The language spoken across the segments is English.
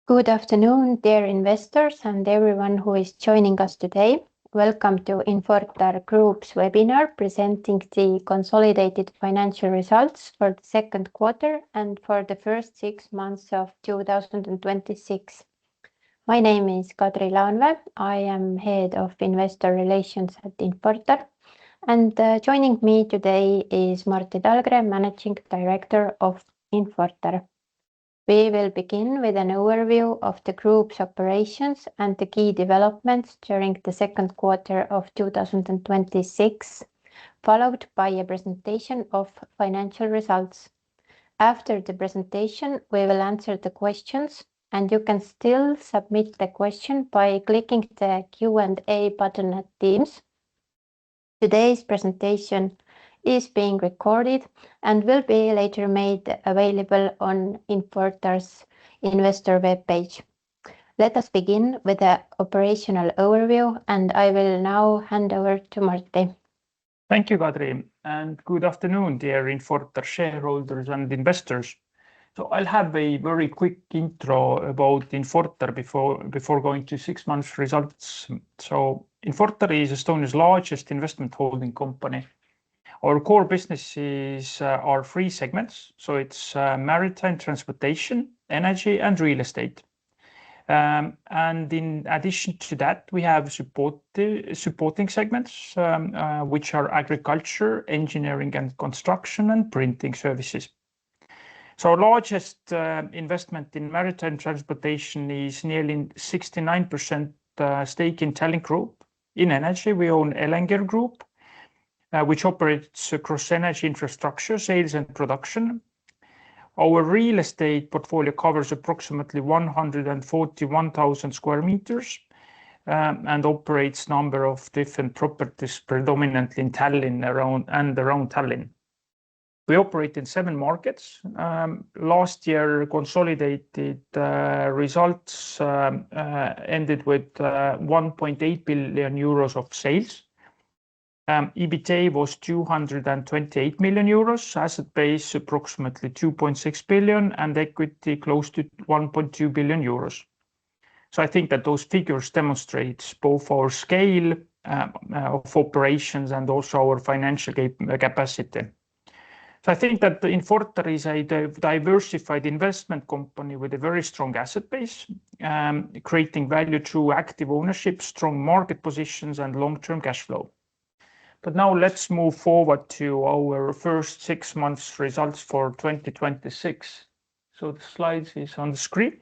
Good afternoon, dear investors and everyone who is joining us today. Welcome to Infortar Group's webinar presenting the consolidated financial results for the second quarter and for the first 6 months of 2026. My name is Kadri Laanvee. I am Head of Investor Relations at Infortar. And joining me today is Martti Talgre, Managing Director of Infortar. We will begin with an overview of the group's operations and the key developments during the second quarter of 2026, followed by a presentation of financial results. After the presentation, we will answer the questions, and you can still submit the question by clicking the Q&A button at Teams. Today's presentation is being recorded and will be later made available on Infortar's investor webpage. Let us begin with the operational overview, and I will now hand over to Martti. Thank you, Kadri, and good afternoon, dear Infortar shareholders and investors. So I'll have a very quick intro about Infortar before going to 6 months results. So Infortar is Estonia's largest investment holding company. Our core businesses are 3 segments. So it's maritime, transportation, energy, and real estate. And in addition to that, we have supporting segments, which are agriculture, engineering and construction, and printing services. So our largest investment in maritime transportation is nearly 69% stake in Tallink Group. In energy, we own Elenger Group, which operates across energy infrastructure, sales and production. Our real estate portfolio covers approximately 141,000 square meters and operates a number of different properties, predominantly in Tallinn and around Tallinn. We operate in 7 markets. Last year, consolidated results ended with 1.8 billion euros of sales. EBITDA was 228 million euros, asset base approximately 2.6 billion, and equity close to 1.2 billion euros. So I think that those figures demonstrate both our scale of operations and also our financial capacity. So I think that Infortar is a diversified investment company with a very strong asset base, creating value through active ownership, strong market positions, and long-term cash flow. But now let's move forward to our first 6 months results for 2026. So the slides is on the screen.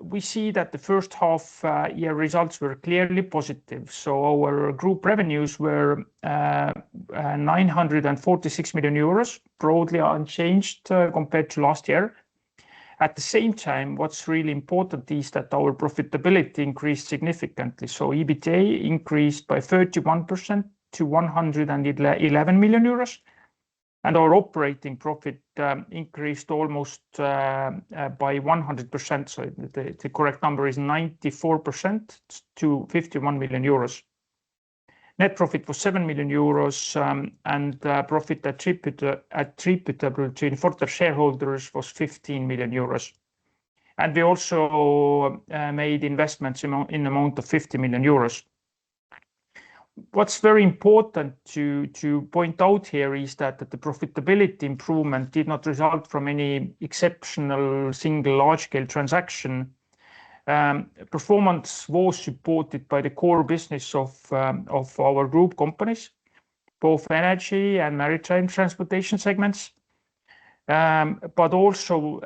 We see that the first half year results were clearly positive. So our group revenues were 946 million euros, broadly unchanged compared to last year. At the same time, what's really important is that our profitability increased significantly. So EBITDA increased by 31% to 111 million euros. And our operating profit increased almost by 100%. So the correct number is 94% to 51 million euros. Net profit was 7 million euros and profit attributable to Infortar shareholders was 15 million euros. And we also made investments in amount of 50 million euros. What's very important to point out here is that the profitability improvement did not result from any exceptional single large-scale transaction. Performance was supported by the core business of our group companies, both energy and maritime transportation segments. But also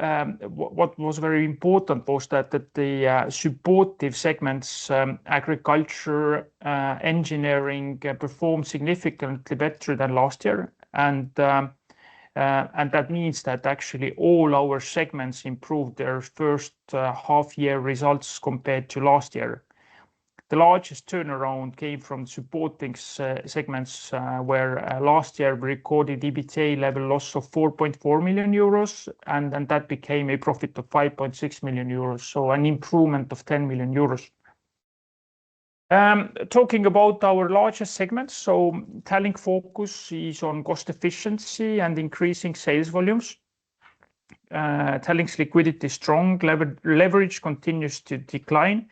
what was very important was that the supportive segments, agriculture, engineering, performed significantly better than last year. And that means that actually all our segments improved their first half year results compared to last year. The largest turnaround came from supporting segments where last year we recorded EBITDA level loss of 4.4 million euros and that became a profit of 5.6 million euros. So an improvement of 10 million euros. Talking about our largest segments, so Tallink focus is on cost efficiency and increasing sales volumes. Tallink's liquidity is strong. Leverage continues to decline.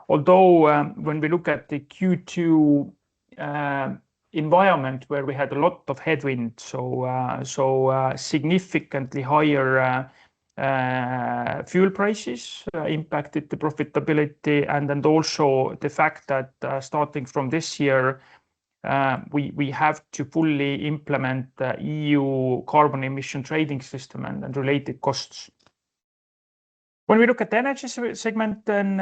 Although when we look at the Q2 environment where we had a lot of headwind, so significantly higher fuel prices impacted the profitability, and also the fact that starting from this year, we have to fully implement the EU carbon emission trading system and related costs. When we look at the energy segment, then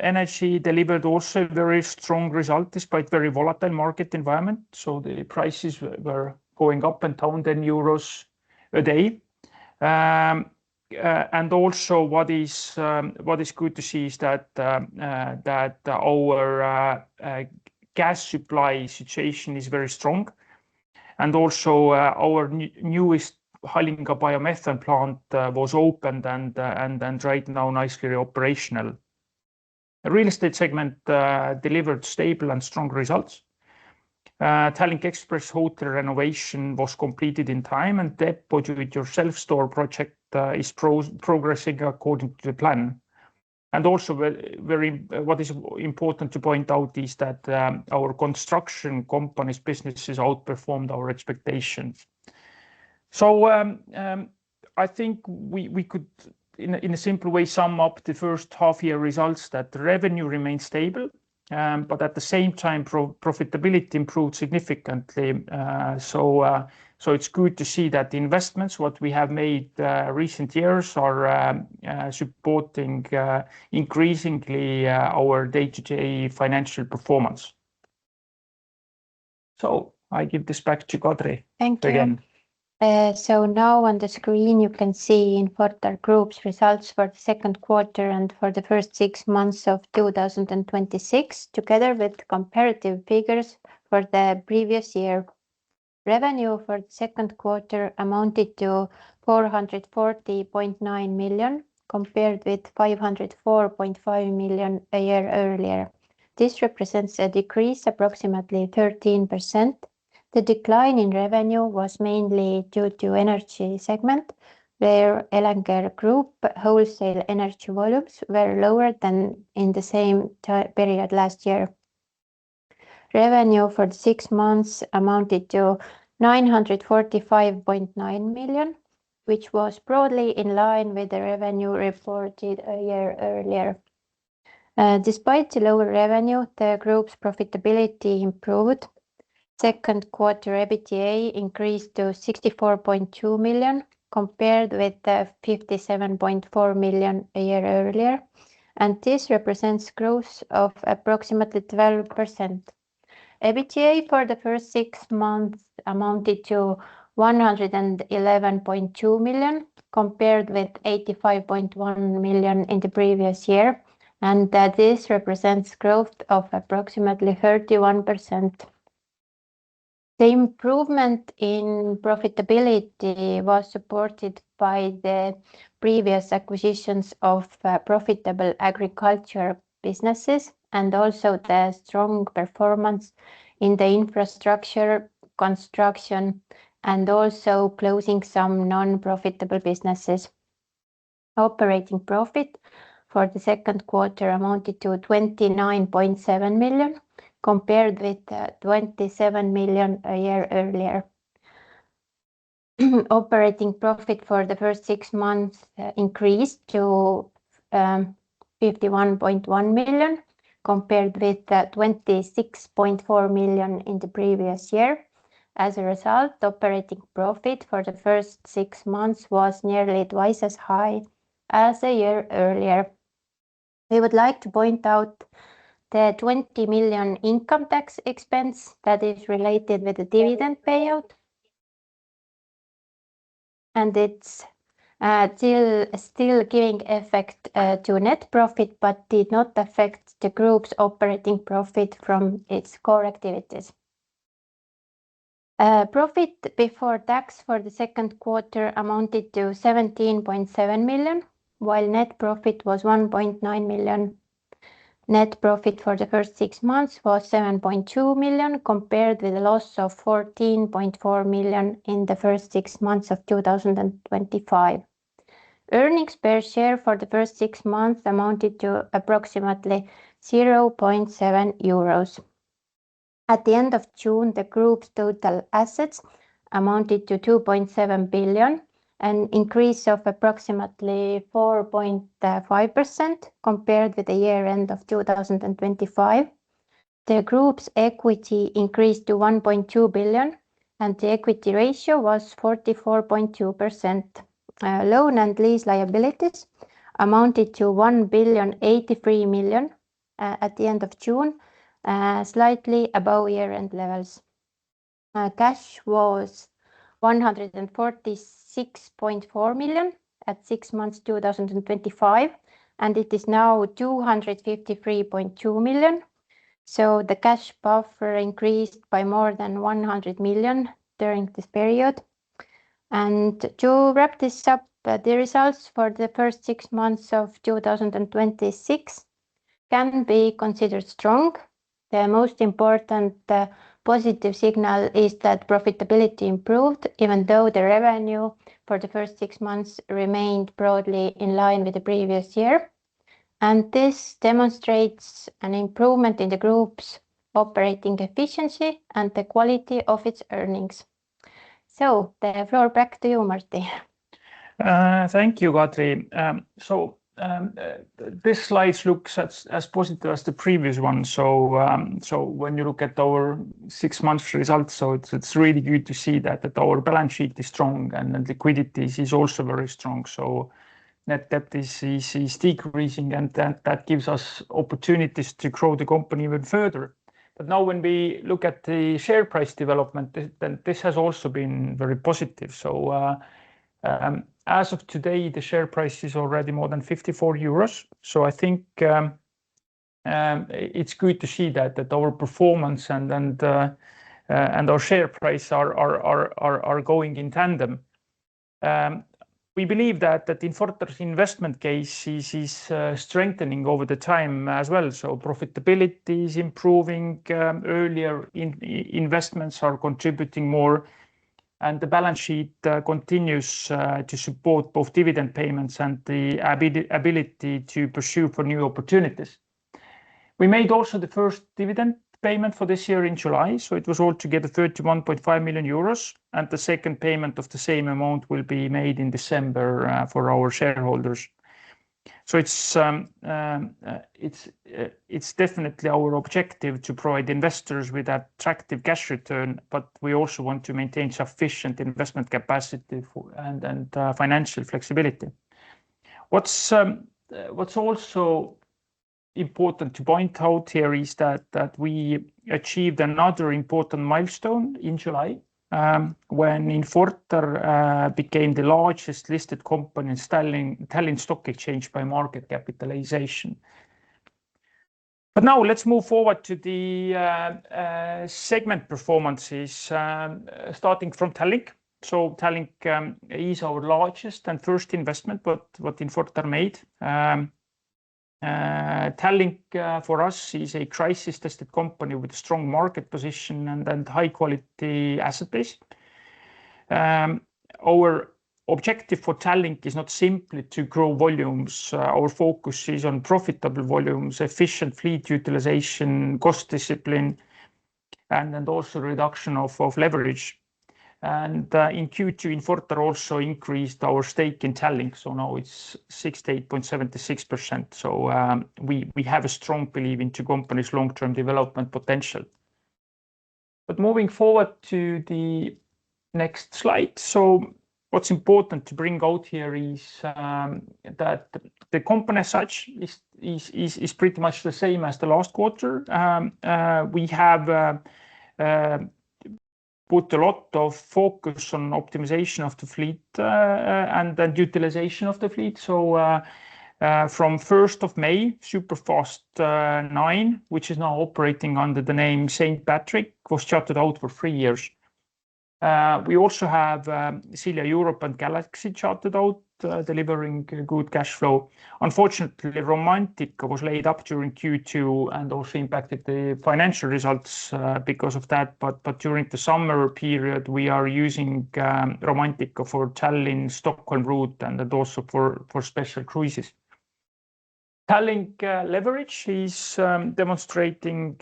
energy delivered also a very strong result despite very volatile market environment. So the prices were going up and down 10 euros a day. And also what is good to see is that our gas supply situation is very strong. And also our newest Halinga biomethane plant was opened and right now nicely operational. The real estate segment delivered stable and strong results. Tallink Express hotel renovation was completed in time, and the Depot do-it-yourself store project is progressing according to the plan. And also what is important to point out is that our construction company's businesses outperformed our expectations. So I think we could, in a simple way, sum up the first half-year results that the revenue remained stable, but at the same time, profitability improved significantly. So it's good to see that the investments, what we have made recent years, are supporting increasingly our day-to-day financial performance. So I give this back to Kadri. Thank you. Again. So now on the screen you can see Infortar Group's results for the second quarter and for the first 6 months of 2026, together with comparative figures for the previous year. Revenue for the second quarter amounted to 440.9 million, compared with 504.5 million a year earlier. This represents a decrease approximately 13%. The decline in revenue was mainly due to energy segment, where Elenger Group wholesale energy volumes were lower than in the same period last year. Revenue for the 6 months amounted to 945.9 million, which was broadly in line with the revenue reported a year earlier. Despite the lower revenue, the group's profitability improved. Second quarter EBITDA increased to 64.2 million, compared with 57.4 million a year earlier, and this represents growth of approximately 12%. EBITDA for the first 6 months amounted to 111.2 million, compared with 85.1 million in the previous year, and this represents growth of approximately 31%. The improvement in profitability was supported by the previous acquisitions of profitable agriculture businesses and also the strong performance in the infrastructure, construction, and also closing some non-profitable businesses. Operating profit for the second quarter amounted to 29.7 million, compared with 27 million a year earlier. Operating profit for the first 6 months increased to 51.1 million, compared with 26.4 million in the previous year. As a result, operating profit for the first 6 months was nearly twice as high as a year earlier. We would like to point out the 20 million income tax expense that is related with the dividend payout, and it's still giving effect to net profit, but did not affect the group's operating profit from its core activities. Profit before tax for the second quarter amounted to 17.7 million, while net profit was 1.9 million. Net profit for the first 6 months was 7.2 million, compared with a loss of 14.4 million in the first 6 months of 2025. Earnings per share for the first 6 months amounted to approximately 0.7 euros. At the end of June, the group's total assets amounted to 2.7 billion, an increase of approximately 4.5% compared with the year end of 2025. The group's equity increased to 1.2 billion and the equity ratio was 44.2%. Loan and lease liabilities amounted to 1,083 million at the end of June, slightly above year-end levels. Cash was 146.4 million at 6 months 2025, and it is now 253.2 million. So the cash buffer increased by more than 100 million during this period. And to wrap this up, the results for the first 6 months of 2026 can be considered strong. The most important positive signal is that profitability improved, even though the revenue for the first 6 months remained broadly in line with the previous year. And this demonstrates an improvement in the group's operating efficiency and the quality of its earnings. So the floor back to you, Martti. Thank you, Kadri. This slide looks as positive as the previous one. So when you look at our 6 months results, so it's really good to see that our balance sheet is strong and liquidity is also very strong. So net debt is decreasing, and that gives us opportunities to grow the company even further. But now when we look at the share price development, then this has also been very positive. So as of today, the share price is already more than 54 euros. So I think it's good to see that our performance and our share price are going in tandem. We believe that Infortar's investment case is strengthening over the time as well. So profitability is improving, earlier investments are contributing more, and the balance sheet continues to support both dividend payments and the ability to pursue for new opportunities. We made also the first dividend payment for this year in July, so it was altogether 31.5 million euros, and the second payment of the same amount will be made in December for our shareholders. So it's definitely our objective to provide investors with attractive cash return, but we also want to maintain sufficient investment capacity and financial flexibility. What's also important to point out here is that we achieved another important milestone in July when Infortar became the largest listed company in Tallinn Stock Exchange by market capitalization. But now let's move forward to the segment performances, starting from Tallink. So Tallink is our largest and first investment what Infortar made. Tallink for us is a crisis-tested company with a strong market position and high-quality asset base. Our objective for Tallink is not simply to grow volumes. Our focus is on profitable volumes, efficient fleet utilization, cost discipline, and also reduction of leverage. And in Q2, Infortar also increased our stake in Tallink, so now it's 68.76%. So we have a strong belief into the company's long-term development potential. But moving forward to the next slide. So what's important to bring out here is that the company as such is pretty much the same as the last quarter. We have put a lot of focus on optimization of the fleet and utilization of the fleet. So from 1st of May, Superfast 9, which is now operating under the name St. Patrick, was chartered out for 3 years. We also have Silja Europe and Galaxy chartered out delivering good cash flow. Unfortunately, Romantika was laid up during Q2 and also impacted the financial results because of that. But during the summer period, we are using Romantika for Tallinn-Stockholm route and also for special cruises. Tallink leverage is demonstrating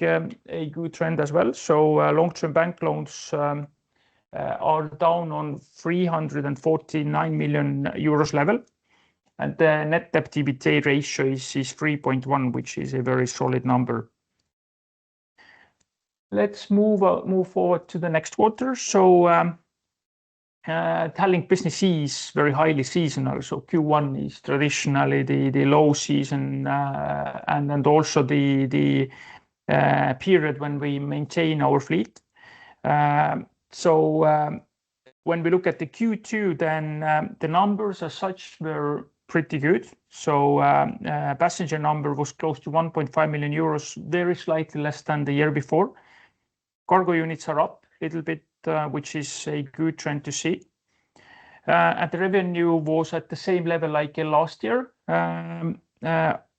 a good trend as well. So long-term bank loans are down on 349 million euros level. And the net debt EBITDA ratio is 3.1, which is a very solid number. Let's move forward to the next quarter. So Tallink business is very highly seasonal. So Q1 is traditionally the low season and also the period when we maintain our fleet. So when we look at the Q2, then the numbers as such were pretty good. So passenger number was close to 1.5 million euros, very slightly less than the year before. Cargo units are up a little bit, which is a good trend to see. And the revenue was at the same level like last year,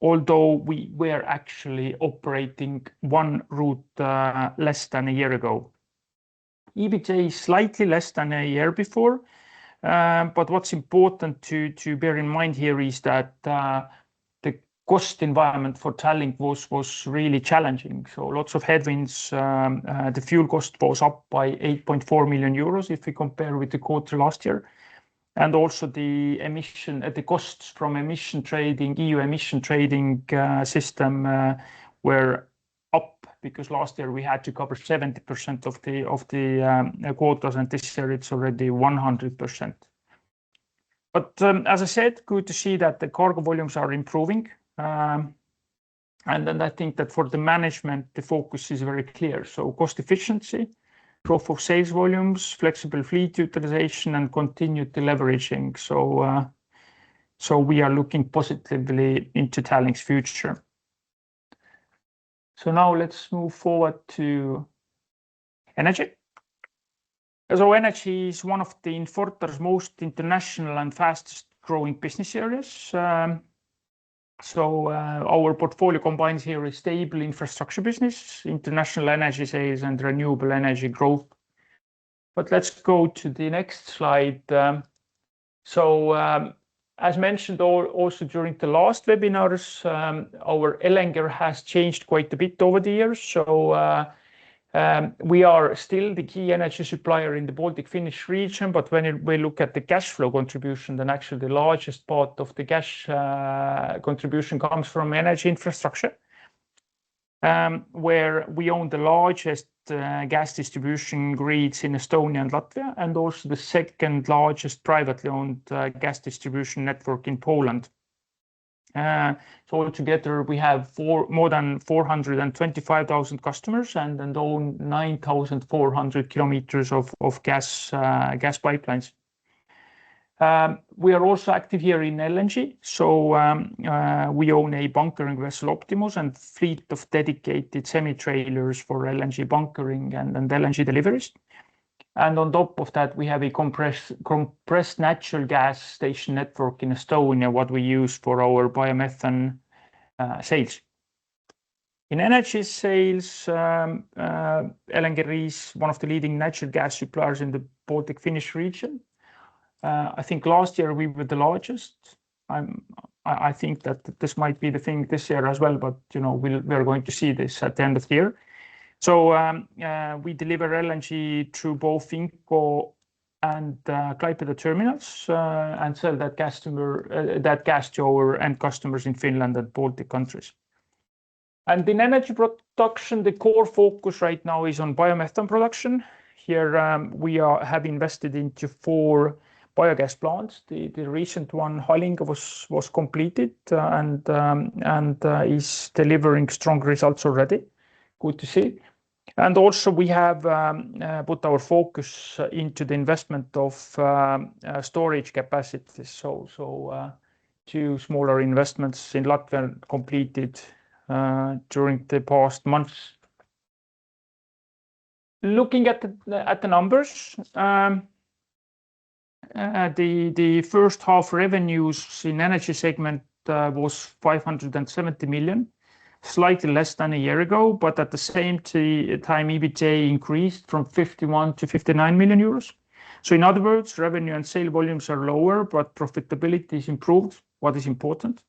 although we were actually operating one route less than a year ago. EBITDA is slightly less than a year before. But what's important to bear in mind here is that the cost environment for Tallink was really challenging. So lots of headwinds. The fuel cost was up by 8.4 million euros if we compare with the quarter last year. And also the costs from emission trading, EU emission trading system were up because last year we had to cover 70% of the quotas, and this year it's already 100%. But as I said, good to see that the cargo volumes are improving. And then I think that for the management, the focus is very clear. So cost efficiency, growth of sales volumes, flexible fleet utilization, and continued deleveraging. So we are looking positively into Tallink's future. So now let's move forward to energy. So energy is one of the Infortar's most international and fastest growing business areas. So our portfolio combines here a stable infrastructure business, international energy sales, and renewable energy growth. But let's go to the next slide. So as mentioned also during the last webinars, our LNG has changed quite a bit over the years. So we are still the key energy supplier in the Baltic-Finnish region, but when we look at the cash flow contribution, then actually the largest part of the cash contribution comes from energy infrastructure, where we own the largest gas distribution grids in Estonia and Latvia, and also the second largest privately owned gas distribution network in Poland. So altogether, we have more than 425,000 customers and own 9,400 kilometers of gas pipelines. We are also active here in LNG. So we own a bunkering vessel, Optimus, and fleet of dedicated semi-trailers for LNG bunkering and LNG deliveries. And on top of that, we have a compressed natural gas station network in Estonia, what we use for our biomethane sales. In energy sales, LNG is one of the leading natural gas suppliers in the Baltic-Finnish region. I think last year we were the largest. I think that this might be the thing this year as well, but we're going to see this at the end of the year. So we deliver LNG through both Inkoo and Klaipėda terminals and sell that gas to our end customers in Finland and Baltic countries. And in energy production, the core focus right now is on biomethane production. Here we have invested into 4 biogas plants. The recent one, Halinga, was completed and is delivering strong results already. Good to see. And also we have put our focus into the investment of storage capacity. So 2 smaller investments in Latvia completed during the past months. Looking at the numbers, the first half revenues in energy segment was 570 million, slightly less than a year ago, but at the same time, EBITDA increased from 51 to 59 million euros. So in other words, revenue and sale volumes are lower, but profitability is improved, what is important.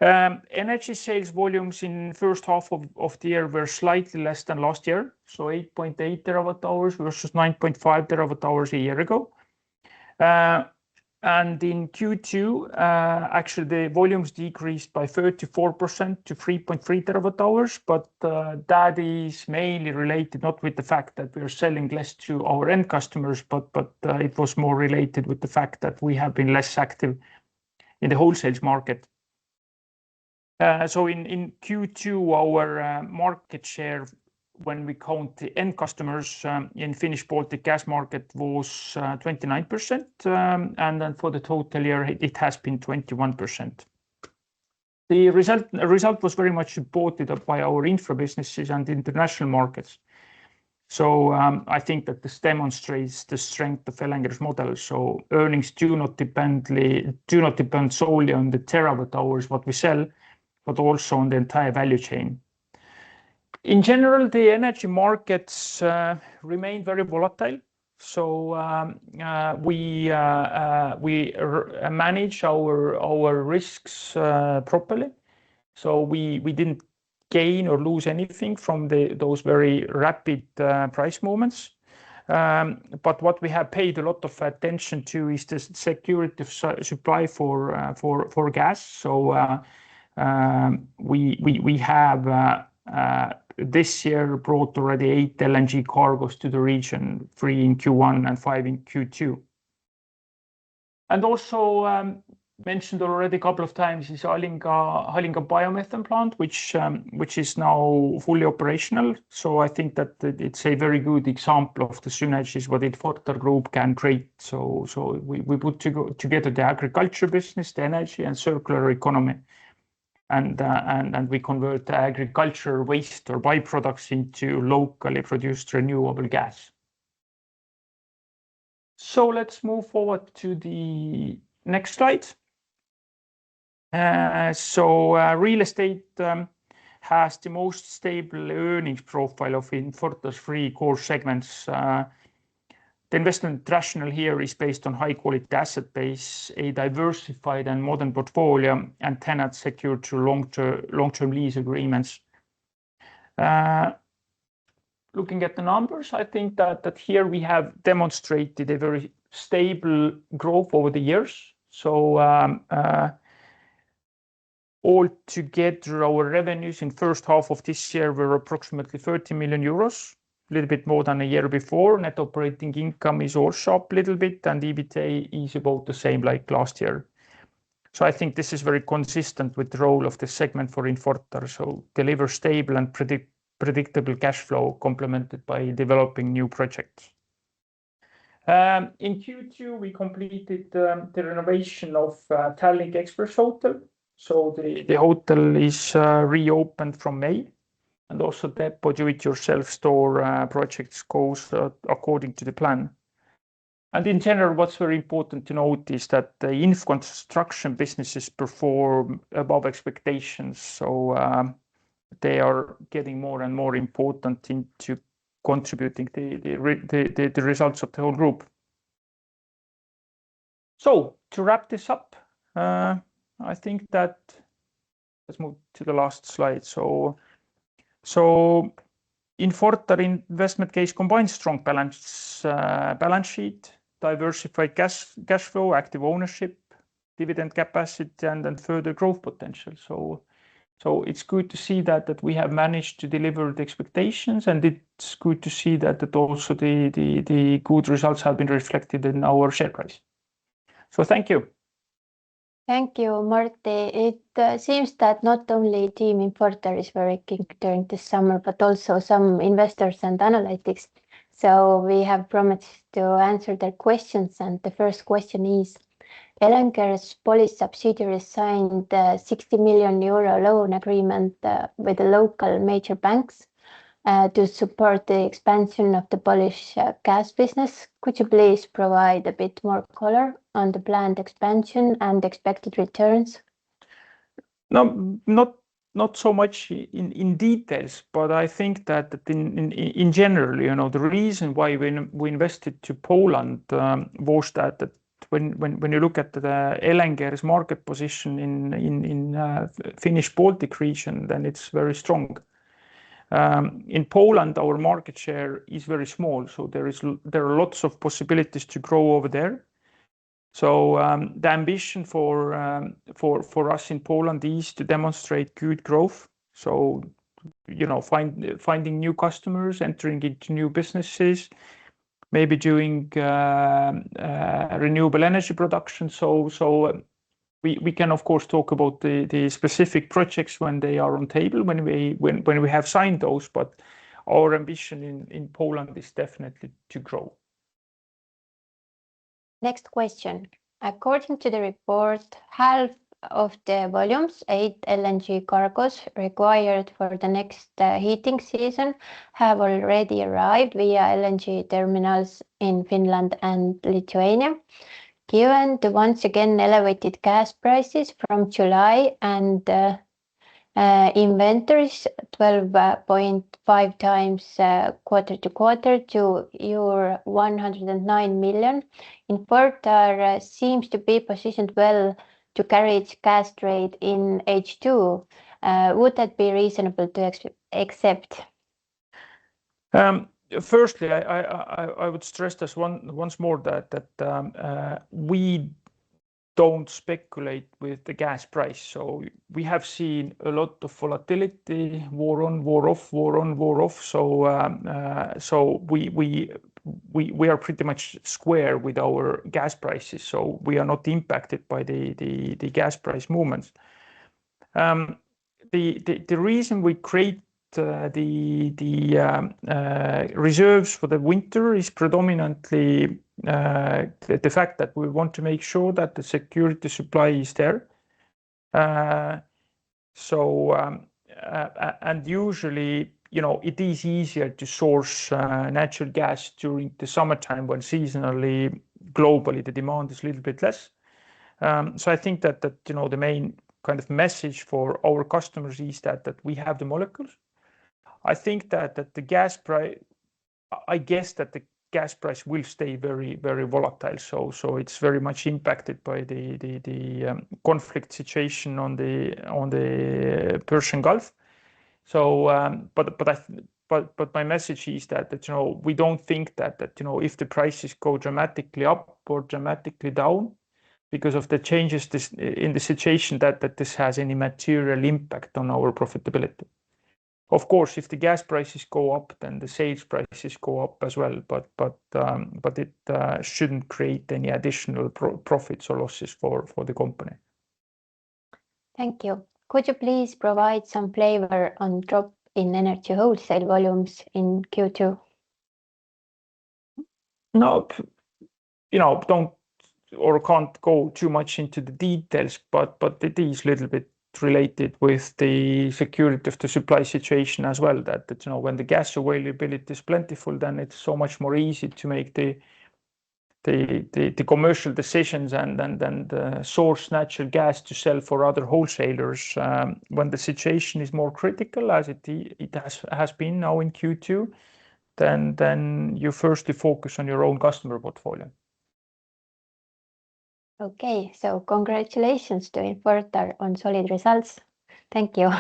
Energy sales volumes in first half of the year were slightly less than last year, so 8.8 terawatt hours versus 9.5 terawatt hours a year ago. And in Q2, actually the volumes decreased by 34% to 3.3 terawatt hours, but that is mainly related not with the fact that we are selling less to our end customers, but it was more related with the fact that we have been less active in the wholesale market. So in Q2, our market share, when we count the end customers in Finnish Baltic gas market, was 29%, and then for the total year, it has been 21%. The result was very much supported by our infra businesses and international markets. So I think that this demonstrates the strength of Elenger's model. So earnings do not depend solely on the terawatt hours what we sell, but also on the entire value chain. In general, the energy markets remain very volatile. So we manage our risks properly. So we didn't gain or lose anything from those very rapid price movements. But what we have paid a lot of attention to is the security of supply for gas. So we have this year brought already 8 LNG cargoes to the region, 3 in Q1 and 5 in Q2. And also mentioned already a couple of times is Halinga biomethane plant, which is now fully operational. So I think that it's a very good example of the synergies what Infortar Group can create. So we put together the agriculture business, the energy and circular economy. And we convert the agriculture waste or byproducts into locally produced renewable gas. So let's move forward to the next slide. Real estate has the most stable earnings profile of Infortar's three core segments. The investment rationale here is based on high-quality asset base, a diversified and modern portfolio, and tenants secured through long-term lease agreements. Looking at the numbers, I think that here we have demonstrated a very stable growth over the years. So altogether, our revenues in first half of this year were approximately 30 million euros. A little bit more than a year before. Net operating income is also up a little bit, and EBITDA is about the same like last year. So I think this is very consistent with the role of the segment for Infortar. So deliver stable and predictable cash flow complemented by developing new projects. In Q2, we completed the renovation of Tallink Express Hotel. So the hotel is reopened from May. And also depot do-it-yourself store projects goes according to the plan. And in general, what's very important to note is that the construction businesses perform above expectations. So they are getting more and more important into contributing the results of the whole group. So to wrap this up, I think that let's move to the last slide. So Infortar investment case combines strong balance sheet, diversified cash flow, active ownership, dividend capacity, and then further growth potential. So it's good to see that we have managed to deliver the expectations, and it's good to see that also the good results have been reflected in our share price. So thank you. Thank you, Martti. It seems that not only Team Infortar is working during the summer, but also some investors and analytics. So we have promised to answer their questions. And the first question is, Elenger's Polish subsidiary signed a 60 million euro loan agreement with the local major banks. to support the expansion of the Polish gas business. Could you please provide a bit more color on the planned expansion and expected returns? No, not so much in details, but I think that in general, the reason why we invested to Poland was that when you look at the LNG's market position in Finnish Baltic region, then it's very strong. In Poland, our market share is very small, so there are lots of possibilities to grow over there. So the ambition for us in Poland is to demonstrate good growth. So finding new customers, entering into new businesses, maybe doing renewable energy production. So we can of course talk about the specific projects when they are on table, when we have signed those, but our ambition in Poland is definitely to grow. Next question. According to the report, half of the volumes, 8 LNG cargos required for the next heating season, have already arrived via LNG terminals in Finland and Lithuania. Given the once again elevated gas prices from July and inventories 12.5 times quarter to quarter to your 109 million, Infortar seems to be positioned well to carry its gas trade in H2. Would that be reasonable to accept? Firstly, I would stress this once more that we don't speculate with the gas price. So we have seen a lot of volatility, war on, war off, war on, war off. So we are pretty much square with our gas prices. So we are not impacted by the gas price movements. The reason we create the reserves for the winter is predominantly the fact that we want to make sure that the security supply is there. And usually, it is easier to source natural gas during the summertime when seasonally, globally, the demand is a little bit less. So I think that the main kind of message for our customers is that we have the molecules. I think that the gas price, I guess that the gas price will stay very, very volatile. So it's very much impacted by the conflict situation on the Persian Gulf. So, but my message is that we don't think that if the prices go dramatically up or dramatically down because of the changes in the situation, that this has any material impact on our profitability. Of course, if the gas prices go up, then the sales prices go up as well. But it shouldn't create any additional profits or losses for the company. Thank you. Could you please provide some flavor on drop in energy wholesale volumes in Q2? No, don't or can't go too much into the details, but it is a little bit related with the security of the supply situation as well, that when the gas availability is plentiful, then it's so much more easy to make the commercial decisions and source natural gas to sell for other wholesalers. When the situation is more critical, as it has been now in Q2, then you firstly focus on your own customer portfolio. Okay, so congratulations to Infortar on solid results. Thank you.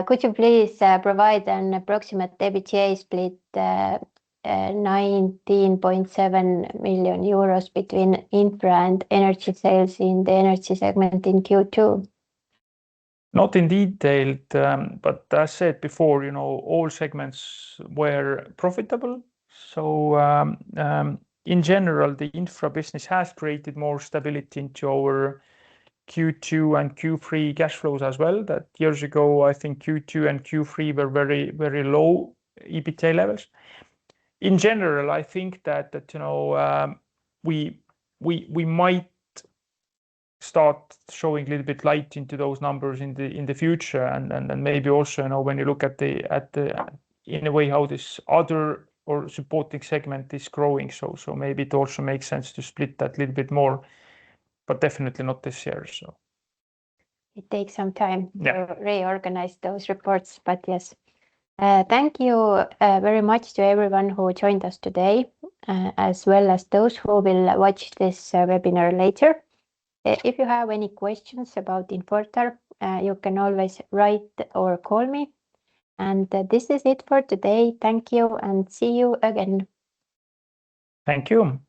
Could you please provide an approximate EBITDA split 19.7 million euros between infra and energy sales in the energy segment in Q2? Not in detail, but as said before, all segments were profitable. So in general, the infra business has created more stability into our Q2 and Q3 cash flows as well. That years ago, I think Q2 and Q3 were very, very low EBITDA levels. In general, I think that we might start showing a little bit light into those numbers in the future, and maybe also when you look at the in a way how this other or supporting segment is growing. So maybe it also makes sense to split that a little bit more, but definitely not this year. So it takes some time Yeah. to reorganize those reports, but yes. Thank you very much to everyone who joined us today, as well as those who will watch this webinar later. If you have any questions about Infortar, you can always write or call me. And this is it for today. Thank you and see you again. Thank you.